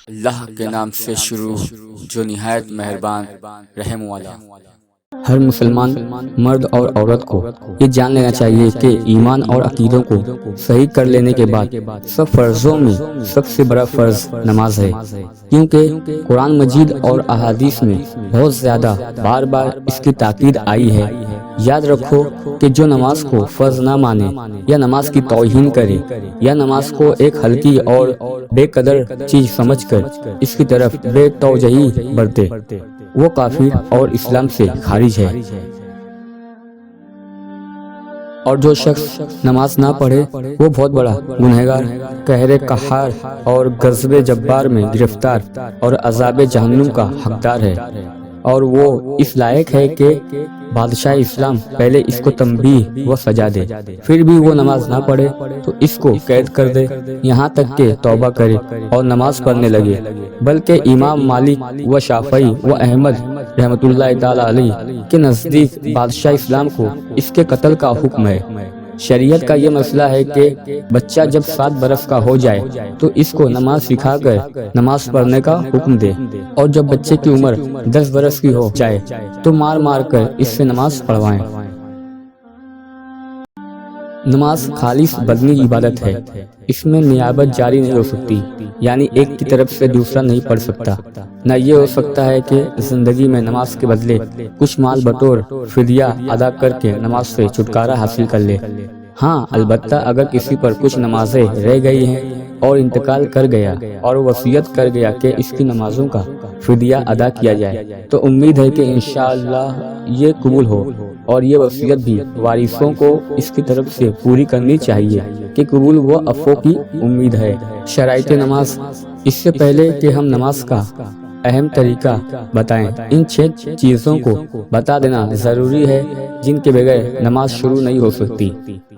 اللہ کے نام سے شروع جو نہایت مہربان رحم والا۔ ہر مسلمان مرد اور عورت کو یہ جان لینا چاہیے کہ ایمان اور عقیدوں کو صحیح کر لینے کے بعد سب فرضوں میں سب سے بڑا فرض نماز ہے، کیونکہ قرآن مجید اور احادیث میں بہت زیادہ بار بار اس کی تاکید آئی ہے۔ یاد رکھو کہ جو نماز کو فرض نہ مانے یا نماز کی توہین کرے یا نماز کو ایک ہلکی اور بے قدر چیز سمجھ کر اس کی طرف بے توجہی برتے، وہ کافر اور اسلام سے خارج ہے۔ اور جو شخص نماز نہ پڑھے وہ بہت بڑا گنہگار، قہر قہار اور غضب جبار میں گرفتار اور عذاب جہنم کا حقدار ہے، اور وہ اس لائق ہے کہ بادشاہ اسلام پہلے اس کو تنبیہ و سزا دے، پھر بھی وہ نماز نہ پڑھے تو اس کو قید کر دے یہاں تک کہ توبہ کرے اور نماز پڑھنے لگے۔ بلکہ امام مالک و شافعی و احمد رحمۃ اللہ تعالی علیہ کے نزدیک بادشاہ اسلام کو اس کے قتل کا حکم ہے۔ شریعت کا یہ مسئلہ ہے کہ بچہ جب 7 برس کا ہو جائے تو اس کو نماز سکھا کر نماز پڑھنے کا حکم دے، اور جب بچے کی عمر 10 برس کی ہو جائے تو مار مار کر اس سے نماز پڑھوائیں۔ نماز خالص بدنی عبادت ہے، اس میں نیابت جاری نہیں ہو سکتی، یعنی ایک کی طرف سے دوسرا نہیں پڑھ سکتا۔ نہ یہ ہو سکتا ہے کہ زندگی میں نماز کے بدلے کچھ مال بطور فدیہ ادا کر کے نماز سے چھٹکارا حاصل کر لے۔ ہاں، البتہ اگر کسی پر کچھ نمازیں رہ گئی ہیں اور انتقال کر گیا اور وصیت کر گیا کہ اس کی نمازوں کا فدیہ ادا کیا جائے، تو امید ہے کہ انشاءاللہ یہ قبول ہو، اور یہ وصیت بھی وارثوں کو اس کی طرف سے پوری کرنی چاہیے کہ قبول و عفو کی امید ہے۔ شرائط نماز۔ اس سے پہلے کہ ہم نماز کا اہم طریقہ بتائیں، ان 6 چیزوں کو بتا دینا ضروری ہے جن کے بغیر نماز شروع نہیں ہو سکتی۔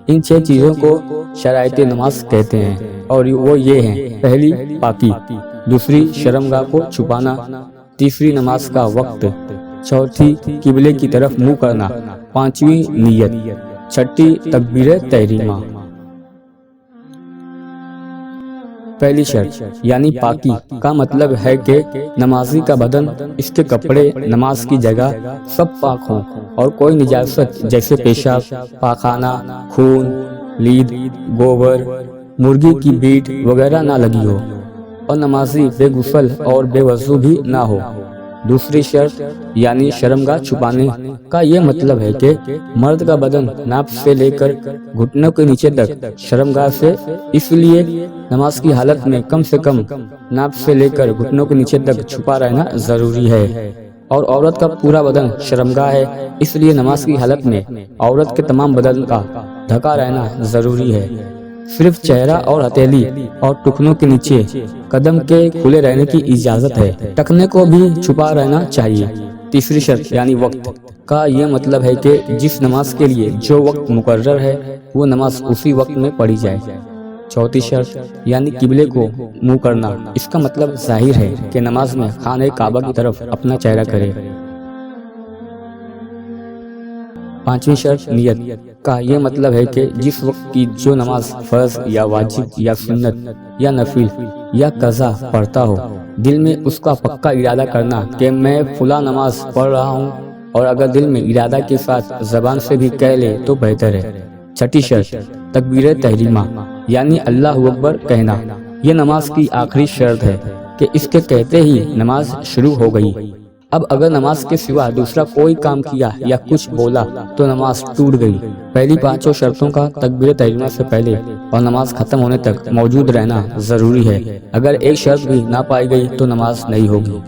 ان 6 چیزوں کو شرائط نماز کہتے ہیں، اور وہ یہ ہیں: پہلی، پاکی; دوسری، شرمگاہ کو چھپانا; تیسری، نماز کا وقت; چوتھی، قبلے کی طرف منہ کرنا; پانچویں، نیت; چھٹی، تکبیر تحریمہ۔ پہلی شرط یعنی پاکی کا مطلب ہے کہ نمازی کا بدن، اس کے کپڑے، نماز کی جگہ سب پاک ہوں اور کوئی نجاست جیسے پیشاب، پاخانہ، خون، لید، گوبر، مرغی کی بیٹ وغیرہ نہ لگی ہو، اور نمازی بے غسل اور بے وضو بھی نہ ہو۔ دوسری شرط یعنی شرمگاہ چھپانے کا یہ مطلب ہے کہ مرد کا بدن ناپ سے لے کر گھٹنوں کے نیچے تک شرمگاہ سے، اس لیے نماز کی حالت میں کم سے کم ناپ سے لے کر گھٹنوں کے نیچے تک چھپا رہنا ضروری ہے۔ اور عورت کا پورا بدن شرمگاہ ہے، اس لیے نماز کی حالت میں عورت کے تمام بدن کا ڈھکا رہنا ضروری ہے۔ صرف چہرہ اور ہتھیلی اور ٹخنوں کے نیچے قدم کے کھلے رہنے کی اجازت ہے، ٹخنے کو بھی چھپا رہنا چاہیے۔ تیسری شرط یعنی وقت کا یہ مطلب ہے کہ جس نماز کے لیے جو وقت مقرر ہے وہ نماز اسی وقت میں پڑھی جائے۔ چوتھی شرط یعنی قبلے کو منہ کرنا، اس کا مطلب ظاہر ہے کہ نماز میں خانہ کعبہ کی طرف اپنا چہرہ کرے۔ پانچویں شرط نیت کا یہ مطلب ہے کہ جس وقت کی جو نماز فرض یا واجب یا سنت یا نفل یا قضا پڑھتا ہو، دل میں اس کا پکا ارادہ کرنا کہ میں فلاں نماز پڑھ رہا ہوں، اور اگر دل میں ارادہ کے ساتھ زبان سے بھی کہہ لے تو بہتر ہے۔ چھٹی شرط تکبیر تحریمہ یعنی اللہ اکبر کہنا، یہ نماز کی آخری شرط ہے کہ اس کے کہتے ہی نماز شروع ہو گئی۔ اب اگر نماز کے سوا دوسرا کوئی کام کیا یا کچھ بولا تو نماز ٹوٹ گئی۔ پہلی 5 شرطوں کا تکبیر تحریمہ سے پہلے اور نماز ختم ہونے تک موجود رہنا ضروری ہے۔ اگر ایک شرط بھی نہ پائی گئی تو نماز نہیں ہوگی۔